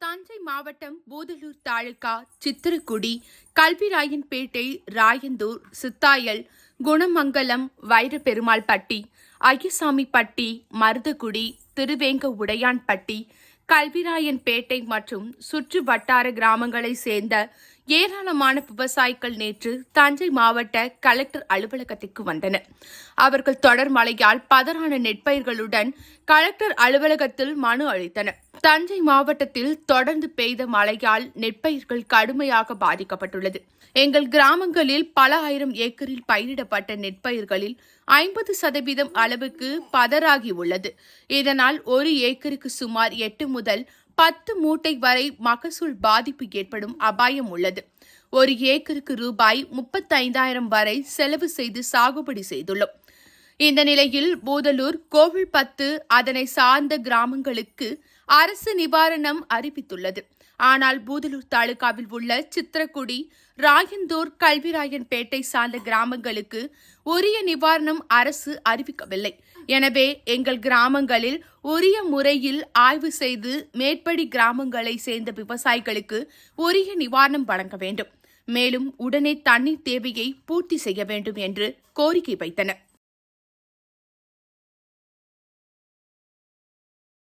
தஞ்சை மாவட்டம் பூதலூர் தாலுகா சித்திரக்குடி, கல்விராயன்பேட்டை, ராயந்தூர், சித்தாயல், குணமங்கலம், வைரப்பெருமாள்பட்டி, ஐயசாமிப்பட்டி, மருதகுடி, திருவேங்க உடையான்பட்டி, கல்விராயன்பேட்டை மற்றும் சுற்று வட்டார கிராமங்களைச் சேர்ந்த ஏராளமான விவசாயிகள் நேற்று தஞ்சை மாவட்ட கலெக்டர் அலுவலகத்திற்கு வந்தனர். அவர்கள் தொடர் மழையால் பதறான நெற்பயிர்களுடன் கலெக்டர் அலுவலகத்தில் மனு அளித்தனர். தஞ்சை மாவட்டத்தில் தொடர்ந்து பெய்த மழையால் நெற்பயிர்கள் கடுமையாக பாதிக்கப்பட்டுள்ளது. எங்கள் கிராமங்களில் பல ஆயிரம் ஏக்கரில் பயிரிடப்பட்ட நெற்பயிர்களில் 50% அளவுக்கு பதறாகி உள்ளது. இதனால் ஒரு ஏக்கருக்கு சுமார் 8 முதல் 10 மூட்டை வரை மகசூல் பாதிப்பு ஏற்படும் அபாயம் உள்ளது. ஒரு ஏக்கருக்கு ரூபாய் 35,000 வரை செலவு செய்து சாகுபடி செய்துள்ளோம். இந்த நிலையில் பூதலூர், கோவில்பத்து, அதனை சார்ந்த கிராமங்களுக்கு அரசு நிவாரணம் அறிவித்துள்ளது. ஆனால் பூதலூர் தாலுகாவில் உள்ள சித்திரக்குடி, ராயந்தூர், கல்விராயன்பேட்டை சார்ந்த கிராமங்களுக்கு உரிய நிவாரணம் அரசு அறிவிக்கவில்லை. எனவே எங்கள் கிராமங்களில் உரிய முறையில் ஆய்வு செய்து மேற்படி கிராமங்களை சேர்ந்த விவசாயிகளுக்கு உரிய நிவாரணம் வழங்க வேண்டும். மேலும் உடனே தண்ணீர் தேவையை பூர்த்தி செய்ய வேண்டும் என்று கோரிக்கை வைத்தனர்.